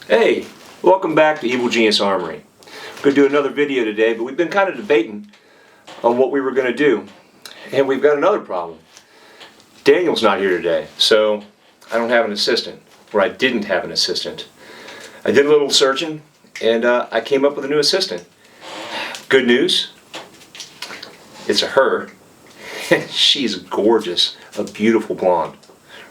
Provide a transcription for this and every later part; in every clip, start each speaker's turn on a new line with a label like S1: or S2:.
S1: Hey, welcome back to Evil Genius Armory. We're going to do another video today, but we've been kind of debating on what we were going to do. And we've got another problem. Daniel's not here today, so I don't have an assistant, or I didn't have an assistant. I did a little searching, and I came up with a new assistant. Good news, it's a her. She's gorgeous, a beautiful blonde,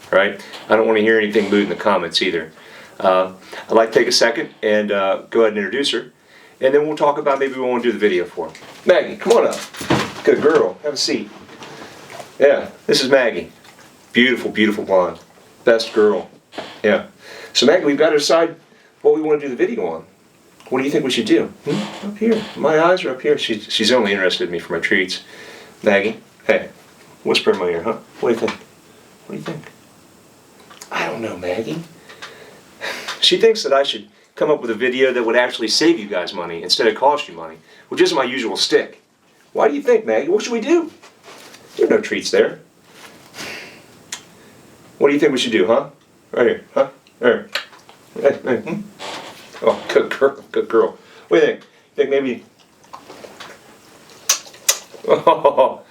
S1: right? I don't want to hear anything lewd in the comments either. I'd like to take a second and go ahead and introduce her, and then we'll talk about maybe we want to do the video for her. Maggie, come on up. Good girl, have a seat. Yeah, this is Maggie. Beautiful, beautiful blonde. Best girl. Yeah. So Maggie, we've got to decide what we want to do the video on. What do you think we should do? Up here. My eyes are up here. She's only interested in me for my treats. Maggie, hey, whisper in my ear, huh? What do you think? What do you think? I don't know, Maggie. She thinks that I should come up with a video that would actually save you guys money instead of cost you money, which isn't my usual stick. Why do you think, Maggie? What should we do? There are no treats there. What do you think we should do, huh? Right here, huh? There. Hey. Oh, good girl, good girl. What do you think? You think maybe... Oh,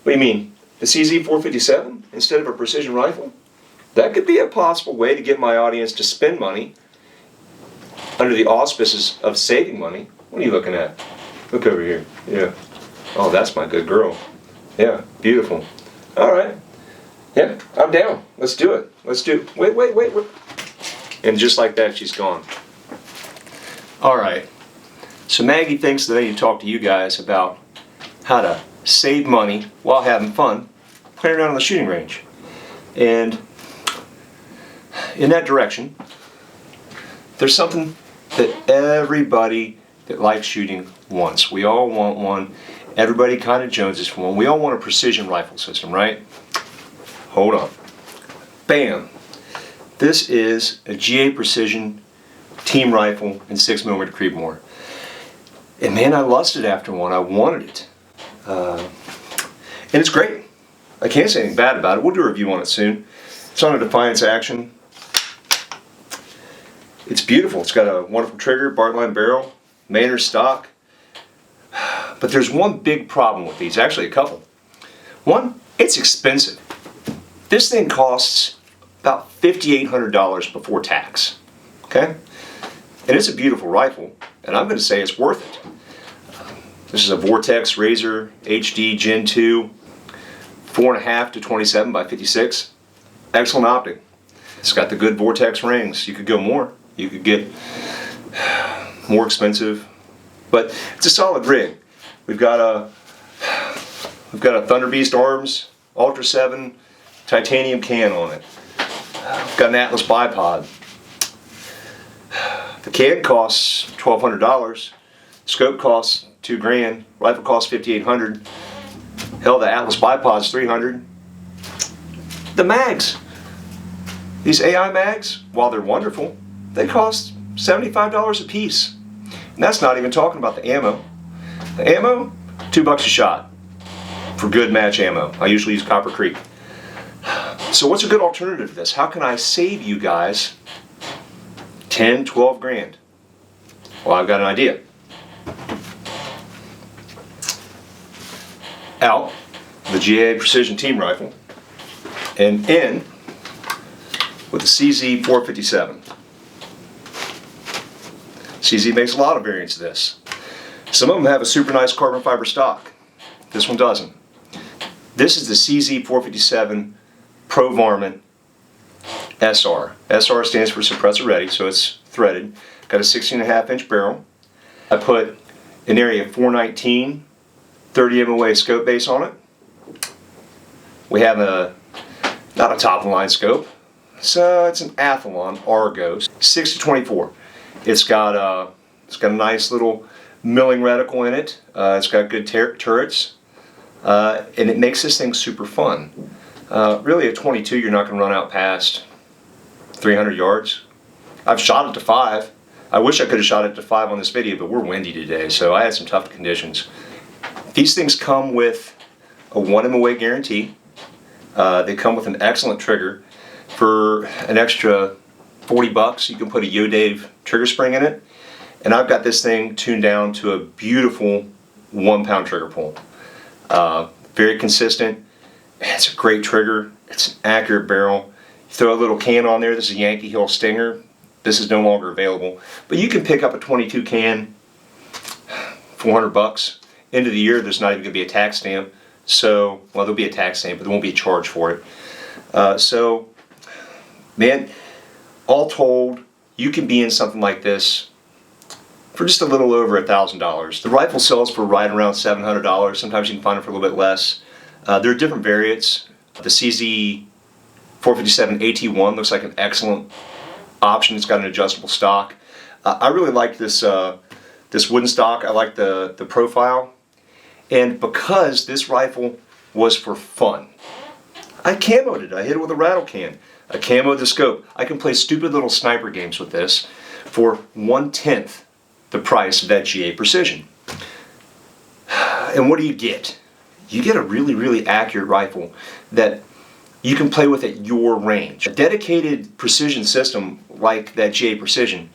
S1: what do you mean? The CZ457 instead of a precision rifle? That could be a possible way to get my audience to spend money under the auspices of saving money. What are you looking at? Look over here. Yeah. Oh, that's my good girl. Yeah, beautiful. All right. Yeah, I'm down. Let's do it. Let's do it. Wait. And just like that, she's gone. All right. So Maggie thinks that I need to talk to you guys about how to save money while having fun playing around on the shooting range. And in that direction, there's something that everybody that likes shooting wants. We all want one. Everybody kind of joneses for one. We all want a precision rifle system, right? Hold on. Bam! This is a GA Precision team rifle in 6mm Creedmoor. And man, I lusted after one. I wanted it. And it's great. I can't say anything bad about it. We'll do a review on it soon. It's on a Defiance Action. It's beautiful. It's got a wonderful trigger, Bartline barrel, Maynard stock. But there's one big problem with these, actually a couple. One, it's expensive. This thing costs about $5,800 before tax. Okay? And it's a beautiful rifle, and I'm going to say it's worth it. This is a Vortex Razor HD Gen 2, 4.5 to 27 by 56. Excellent optic. It's got the good Vortex rings. You could go more. You could get more expensive, but it's a solid rig. We've got a Thunder Beast Arms Ultra 7 titanium can on it. We've got an Atlas bipod. The can costs $1,200. Scope costs $2,000. Rifle costs $5,800. Hell, the Atlas bipod's $300. The mags. These AI mags, while they're wonderful, they cost $75 a piece. And that's not even talking about the ammo. The ammo, $2 a shot for good match ammo. I usually use Copper Creek. So what's a good alternative to this? How can I save you guys 10, 12 grand? Well, I've got an idea. Out the GA Precision Team Rifle and in with the CZ457. CZ makes a lot of variants of this. Some of them have a super nice carbon fiber stock. This one doesn't. This is the CZ457 Pro Varmint SR. SR stands for suppressor ready, so it's threaded. Got a 16.5-inch barrel. I put an area 419 30 MOA scope base on it. We have not a top of the line scope. So it's an Athlon Argos 6-24. It's got a nice little milling reticle in it. It's got good turrets, and it makes this thing super fun. Really, at 22, you're not going to run out past 300 yards. I've shot it to 5. I wish I could have shot it to 5 on this video, but we're windy today, so I had some tough conditions. These things come with a 1 MOA guarantee. They come with an excellent trigger. For an extra 40 bucks. You can put a Yo-Dave trigger spring in it. And I've got this thing tuned down to a beautiful 1 pound trigger pull. Very consistent. It's a great trigger. It's an accurate barrel. You throw a little can on there. This is a Yankee Hill Stinger. This is no longer available. But you can pick up a 22 can, 400 bucks. End of the year, there's not even going to be a tax stamp. So, well, there'll be a tax stamp, but there won't be a charge for it. So, man, all told, you can be in something like this for just a little over $1,000. The rifle sells for right around $700. Sometimes you can find it for a little bit less. There are different variants. The CZ 457 AT1 looks like an excellent option. It's got an adjustable stock. I really like this this wooden stock. I like the profile. And because this rifle was for fun, I camoed it. I hit it with a rattle can. I camoed the scope. I can play stupid little sniper games with this for 1/10 the price of that GA Precision. And what do you get? You get a really, really accurate rifle that you can play with at your range. A dedicated precision system like that GA Precision,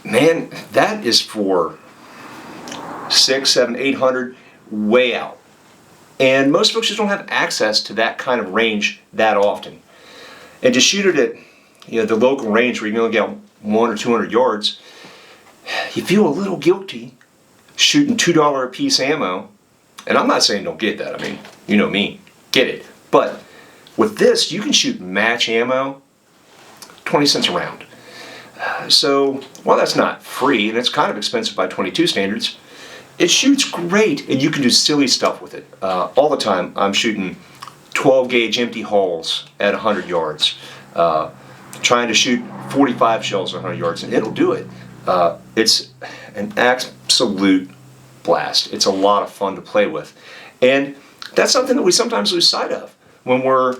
S1: man, that is for 600, 700, 800, way out. And most folks just don't have access to that kind of range that often. And to shoot it at the local range where you can only get 100 or 200 yards, you feel a little guilty shooting $2 a piece ammo. And I'm not saying don't get that. I mean, you know me, get it. But with this, you can shoot match ammo 20 cents a round. So while that's not free, and it's kind of expensive by 22 standards, it shoots great, and you can do silly stuff with it. All the time, I'm shooting 12 gauge empty hulls at 100 yards, trying to shoot 45 shells at 100 yards, and it'll do it. It's an absolute blast. It's a lot of fun to play with. And that's something that we sometimes lose sight of when we're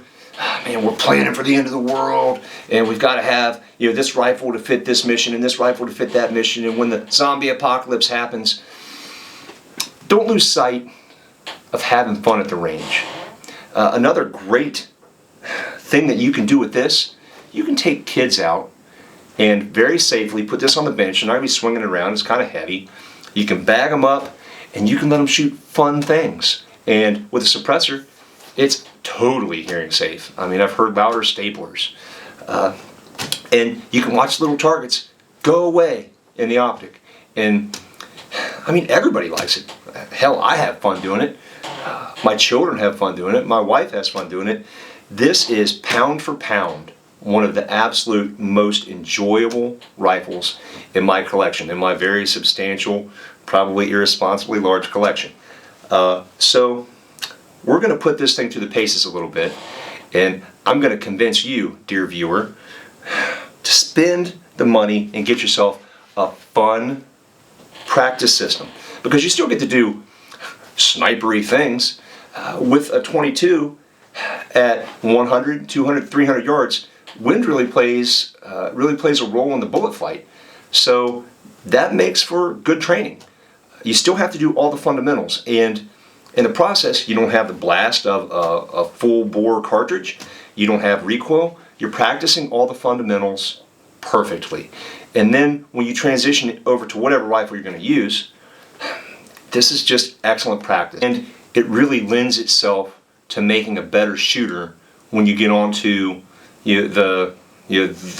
S1: planning for the end of the world, and we've got to have this rifle to fit this mission and this rifle to fit that mission, and when the zombie apocalypse happens, don't lose sight of having fun at the range. Another great thing that you can do with this, you can take kids out and very safely put this on the bench. You're not going to be swinging it around. It's kind of heavy. You can bag them up, and you can let them shoot fun things. And with a suppressor, it's totally hearing safe. I mean, I've heard louder staplers. And you can watch little targets go away in the optic. And I mean, everybody likes it. Hell, I have fun doing it. My children have fun doing it. My wife has fun doing it. This is pound for pound one of the absolute most enjoyable rifles in my collection, in my very substantial, probably irresponsibly large collection. So we're going to put this thing through the paces a little bit, and I'm going to convince you, dear viewer, to spend the money and get yourself a fun practice system, because you still get to do snipery things with a 22 at 100, 200, 300 yards. Wind really plays a role in the bullet flight, so that makes for good training. You still have to do all the fundamentals, and in the process, you don't have the blast of a full bore cartridge. You don't have recoil. You're practicing all the fundamentals perfectly. And then when you transition it over to whatever rifle you're going to use, this is just excellent practice. And it really lends itself to making a better shooter when you get onto the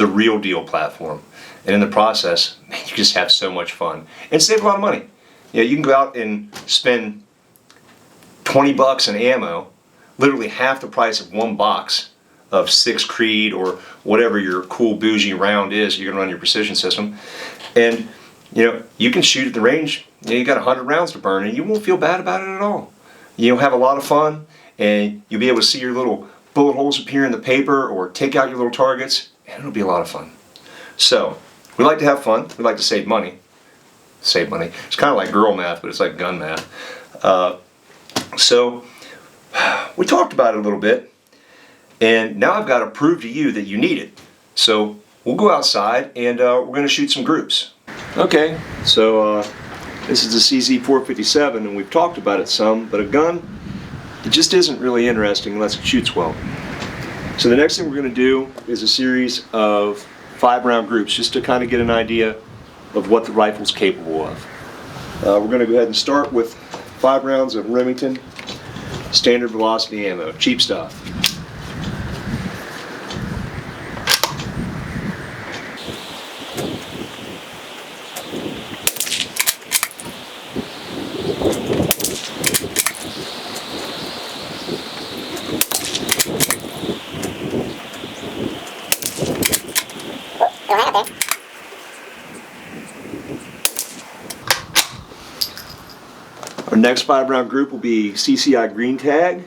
S1: real deal platform. And in the process, man, you just have so much fun and save a lot of money. You can go out and spend 20 bucks in ammo, literally half the price of one box of 6 Creed or whatever your cool bougie round is you're going to run your precision system, and you can shoot at the range. You got 100 rounds to burn, and you won't feel bad about it at all. You'll have a lot of fun, and you'll be able to see your little bullet holes appear in the paper or take out your little targets, and it'll be a lot of fun. So we like to have fun. We like to save money. Save money. It's kind of like girl math, but it's like gun math. So we talked about it a little bit, and now I've got to prove to you that you need it. So we'll go outside, and we're going to shoot some groups. Okay, so this is the CZ 457, and we've talked about it some, but a gun, it just isn't really interesting unless it shoots well. So the next thing we're going to do is a series of 5-round groups just to kind of get an idea of what the rifle's capable of. We're going to go ahead and start with 5 rounds of Remington standard velocity ammo, cheap stuff. Our next 5-round group will be CCI green tag.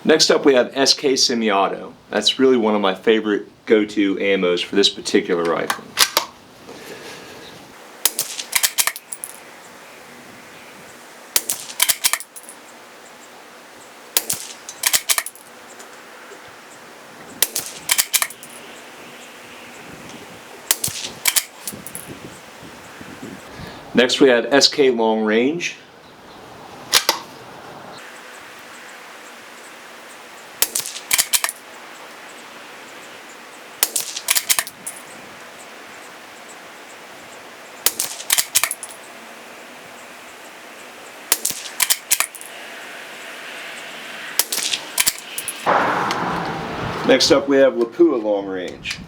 S1: Next up we have SK Semi-Auto. That's really one of my favorite go-to ammos for this particular rifle. Next we have SK Long Range. Next up we have Lapua Long Range.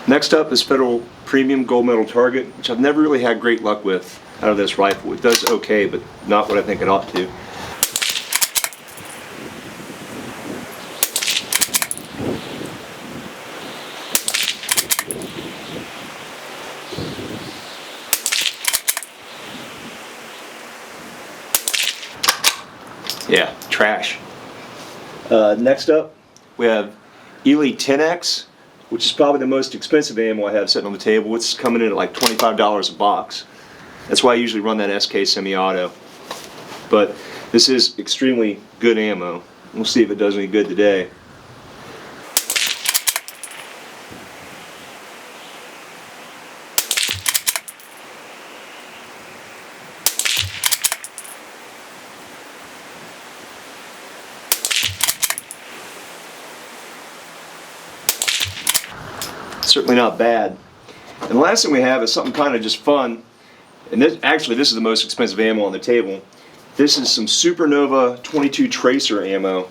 S1: Next up is Federal Premium Gold Medal Target, which I've never really had great luck with out of this rifle. It does okay, but not what I think it ought to. Yeah, trash. Next up, we have Ely 10X, which is probably the most expensive ammo I have sitting on the table. It's coming in at like $25 a box. That's why I usually run that SK Semi-Auto. But this is extremely good ammo. We'll see if it does any good today. Certainly not bad. And the last thing we have is something kind of just fun. And this is the most expensive ammo on the table. This is some Supernova 22 Tracer ammo.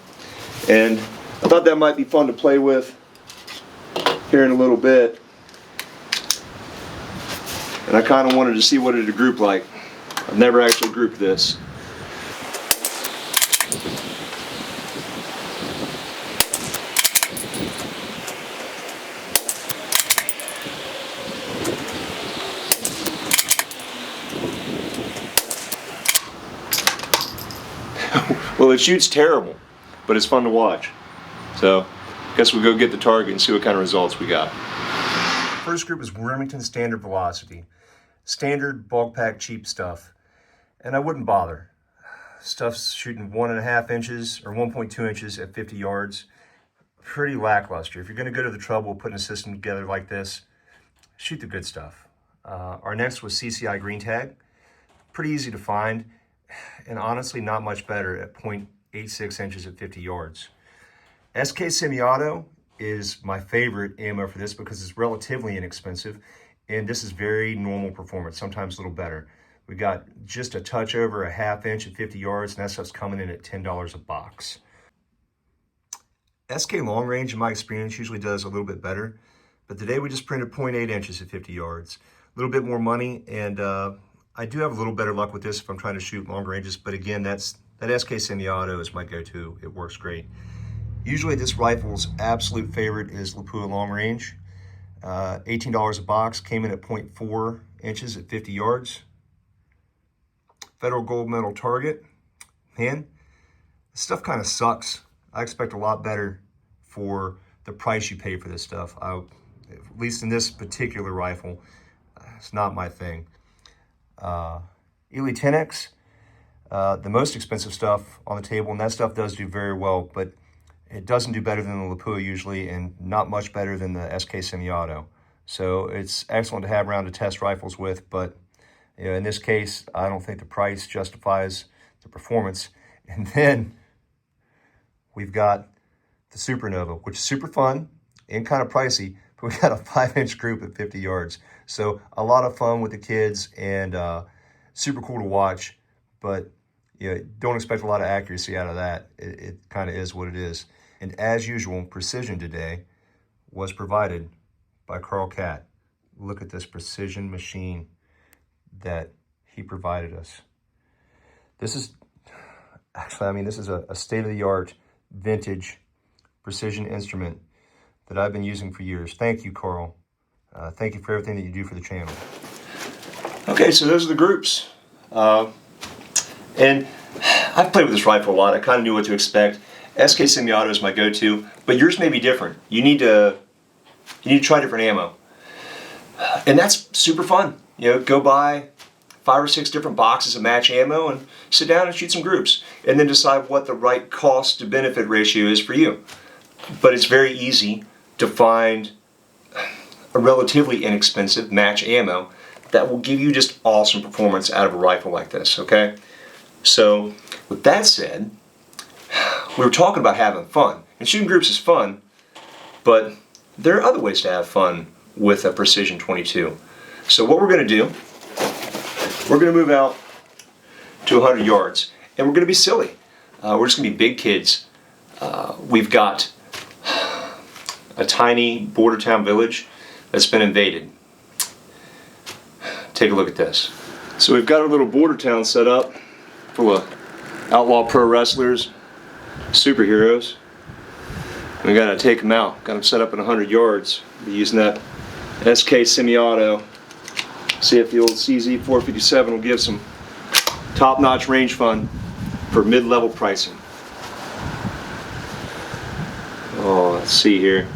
S1: And I thought that might be fun to play with here in a little bit. And I kind of wanted to see what it'd group like. I've never actually grouped this. Well, it shoots terrible, but it's fun to watch. So, I guess we'll go get the target and see what kind of results we got. First group is Remington Standard Velocity. Standard, bulk pack, cheap stuff. And I wouldn't bother. Stuff's shooting 1.5 inches or 1.2 inches at 50 yards. Pretty lackluster. If you're going to go to the trouble of putting a system together like this, shoot the good stuff. Our next was CCI Green Tag. Pretty easy to find. And honestly not much better at 0.86 inches at 50 yards. SK Semi-Auto is my favorite ammo for this because it's relatively inexpensive and this is very normal performance, sometimes a little better. We got just a touch over 1/2 inch at 50 yards and that stuff's coming in at $10 a box. SK Long Range in my experience usually does a little bit better, but today we just printed 0.8 inches at 50 yards. A little bit more money and I do have a little better luck with this if I'm trying to shoot long ranges, but again, that SK Semi-Auto is my go-to. It works great. Usually this rifle's absolute favorite is Lapua Long Range. $18 a box, came in at 0.4 inches at 50 yards.
S2: Federal Gold Medal target. Man, this stuff kind of sucks. I expect a lot better for the price you pay for this stuff. At least in this particular rifle, it's not my thing. Ely 10X, the most expensive stuff on the table, and that stuff does do very well, but it doesn't do better than the Lapua usually, and not much better than the SK Semi-Auto. So it's excellent to have around to test rifles with, but in this case, I don't think the price justifies the performance. And then we've got the Supernova, which is super fun and kind of pricey, but we got a 5-inch group at 50 yards. So a lot of fun with the kids and super cool to watch, but don't expect a lot of accuracy out of that. It kind of is what it is. And as usual, precision today was provided by Carl Catt. Look at this precision machine that he provided us. This is actually, this is a state-of-the-art vintage precision instrument that I've been using for years. Thank you, Carl. Thank you for everything that you do for the channel.
S1: Okay, so those are the groups. And I've played with this rifle a lot. I kind of knew what to expect. SK Semi-Auto is my go-to, but yours may be different. You need to try different ammo. And that's super fun. Go buy 5 or 6 different boxes of match ammo and sit down and shoot some groups. And then decide what the right cost to benefit ratio is for you. But it's very easy to find a relatively inexpensive match ammo that will give you just awesome performance out of a rifle like this, okay? So, with that said, we were talking about having fun. And shooting groups is fun, but there are other ways to have fun with a Precision 22. So what we're going to do, we're going to move out to 100 yards, and we're going to be silly. We're just going to be big kids. We've got a tiny border town village that's been invaded. Take a look at this. So we've got our little border town set up full of outlaw pro wrestlers, superheroes. We got to take them out. Got them set up in 100 yards. Be using that SK Semi-Auto. See if the old CZ 457 will give some top-notch range fun for mid-level pricing. Oh, let's see here.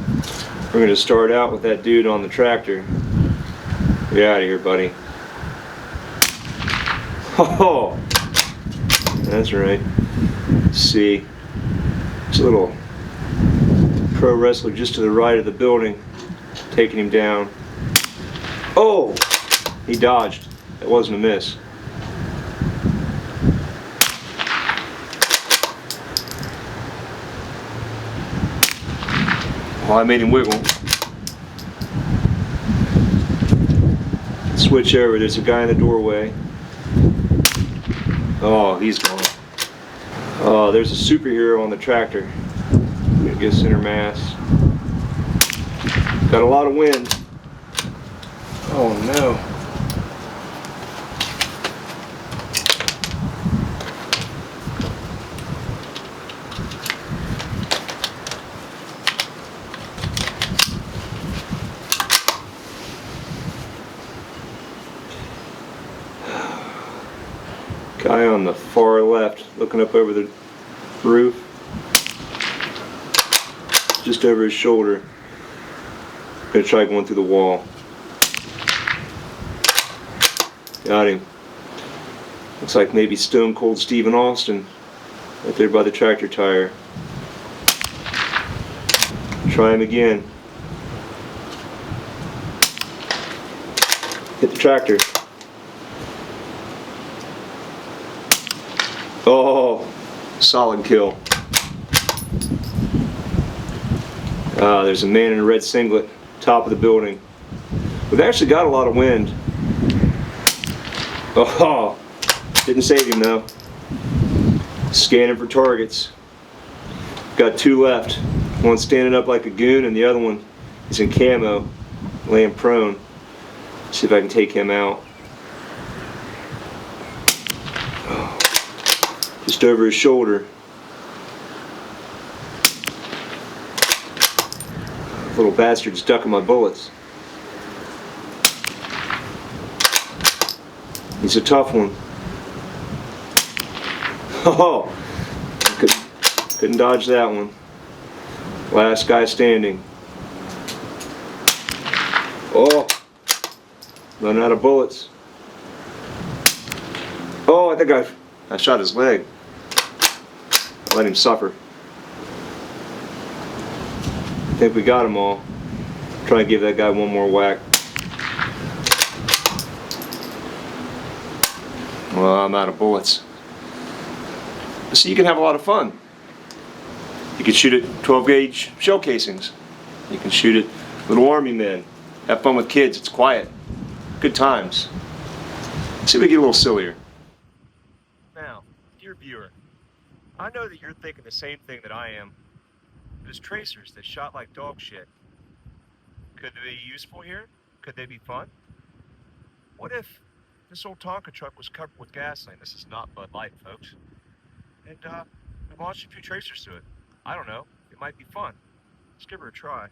S1: We're going to start out with that dude on the tractor. Get out of here, buddy. Oh, that's right. Let's see. There's a little pro wrestler just to the right of the building, taking him down. Oh, he dodged. That wasn't a miss. Oh, I made him wiggle. Switch over. There's a guy in the doorway. Oh, he's gone. Oh, there's a superhero on the tractor. I'm gonna get center mass. Got a lot of wind. Oh no. Guy on the far left looking up over the roof, just over his shoulder. Gonna try going through the wall. Got him. Looks like maybe Stone Cold Stephen Austin right there by the tractor tire. Try him again. Hit the tractor. Oh, solid kill. There's a man in a red singlet, top of the building. We've actually got a lot of wind. Oh, didn't save him though. Scanning for targets. Got 2 left. One standing up like a goon and the other one is in camo, laying prone. See if I can take him out. Just over his shoulder. Little bastard's ducking my bullets. He's a tough one. Oh, couldn't dodge that one. Last guy standing. Oh, running out of bullets. Oh, I think I shot his leg. I let him suffer. I think we got them all. Try and give that guy one more whack. Well, I'm out of bullets. So you can have a lot of fun. You can shoot at 12 gauge shell casings. You can shoot at little army men. Have fun with kids. It's quiet. Good times. See if we get a little sillier. Now, dear viewer, I know that you're thinking the same thing that I am. There's tracers that shot like dog shit. Could they be useful here? Could they be fun? What if this old Tonka truck was covered with gasoline? This is not Bud Light, folks. And we launched a few tracers to it. I don't know. It might be fun. Let's give her a try.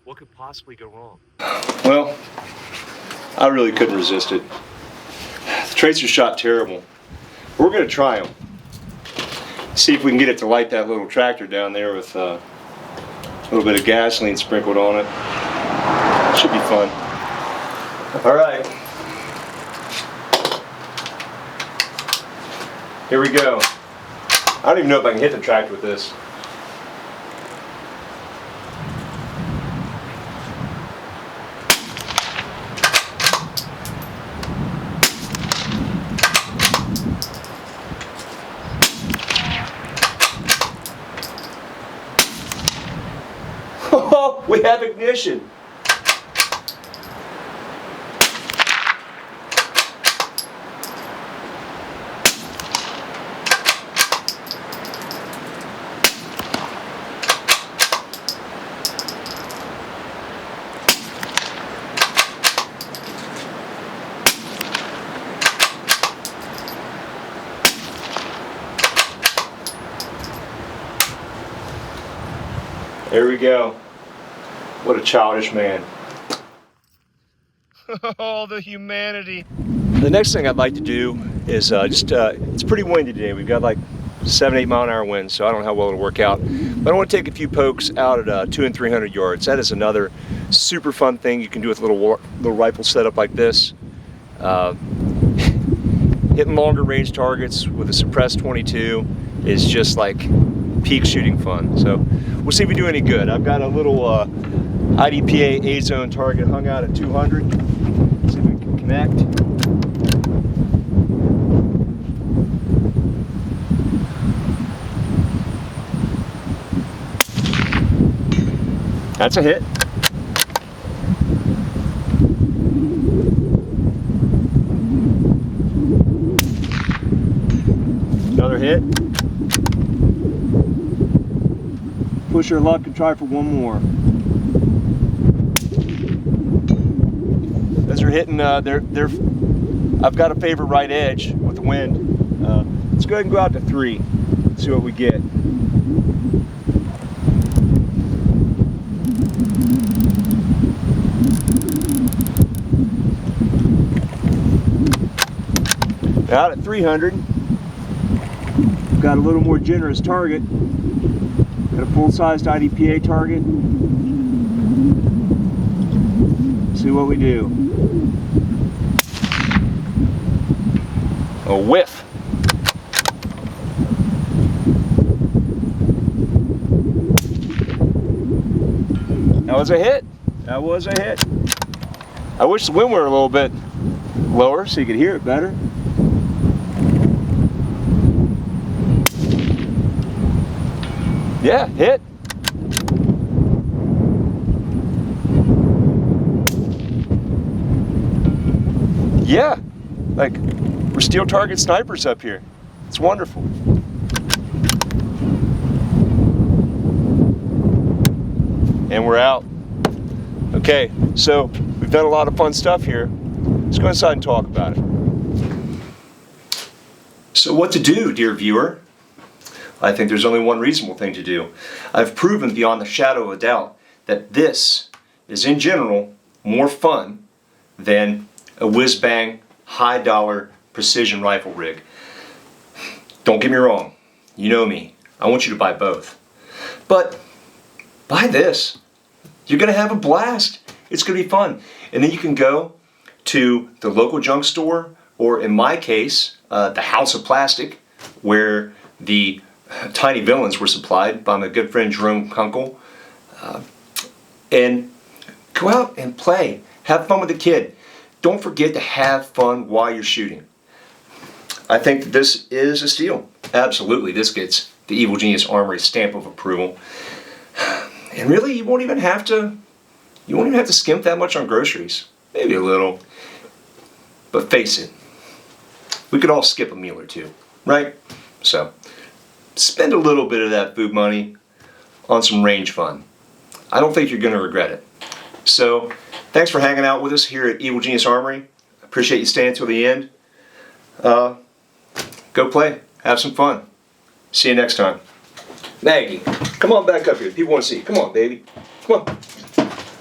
S1: What could possibly go wrong? Well, I really couldn't resist it. The tracers shot terrible. We're going to try them. See if we can get it to light that little tractor down there with a little bit of gasoline sprinkled on it. Should be fun. All right. Here we go. I don't even know if I can hit the tractor with this. Oh, we have ignition. There we go. What a childish man. Oh, the humanity. The next thing I'd like to do is it's pretty windy today. We've got like 7-8 mile an hour winds, so I don't know how well it'll work out. But I want to take a few pokes out at 200 and 300 yards. That is another super fun thing you can do with a little rifle setup like this. Hitting longer range targets with a suppressed 22 is just like peak shooting fun. So we'll see if we do any good. I've got a little IDPA A-zone target hung out at 200. See if we can connect. That's a hit. Another hit. Push our luck and try for one more. Those are hitting, I've got a favorite right edge with the wind. Let's go ahead and go out to 3, see what we get. Out at 300, got a little more generous target. Got a full-sized IDPA target. See what we do. A whiff. That was a hit. That was a hit. I wish the wind were a little bit lower so you could hear it better. Yeah, hit. Yeah, like we're steel target snipers up here. It's wonderful. And we're out. Okay, so we've done a lot of fun stuff here. Let's go inside and talk about it. So what to do, dear viewer? I think there's only one reasonable thing to do. I've proven beyond the shadow of a doubt that this is in general more fun than a whiz-bang, high-dollar
S2: precision rifle rig. Don't get me wrong, you know me, I want you to buy both. But buy this. You're gonna have a blast. It's gonna be fun. And then you can go to the local junk store, or in my case, the House of Plastic, where the tiny villains were supplied by my good friend Jerome Kunkel, and go out and play. Have fun with the kid. Don't forget to have fun while you're shooting. I think that this is a steal. Absolutely, this gets the Evil Genius Armory stamp of approval. And really, you won't even have to skimp that much on groceries. Maybe a little. But face it, we could all skip a meal or two, right? So, spend a little bit of that food money on some range fun. I don't think you're going to regret it. So, thanks for hanging out with us here at Evil Genius Armory. Appreciate you staying till the end. Go play. Have some fun. See you next time. Maggie, come on back up here. People want to see you. Come on, baby. Come on.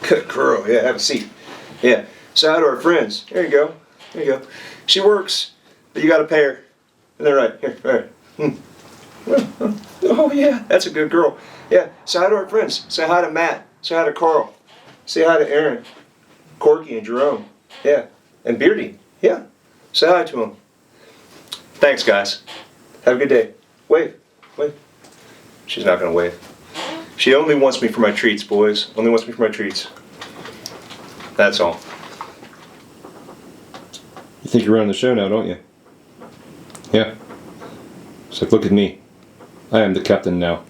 S2: Good girl. Yeah, have a seat. Yeah. So hi to our friends. There you go. There you go. She works, but you got to pay her. Isn't that right? Here, all right. Oh, yeah. That's a good girl. Yeah. Say hi to our friends. Say hi to Matt. Say hi to Carl. Say hi to Aaron, Corky, and Jerome. Yeah. And Beardy. Yeah. Say hi to them. Thanks, guys. Have a good day. Wave. Wave. She's not going to wave. She only wants me for my treats, boys. Only wants me for my treats. That's all. You think you're running the show now, don't you? Yeah. So look at me. I am the captain now.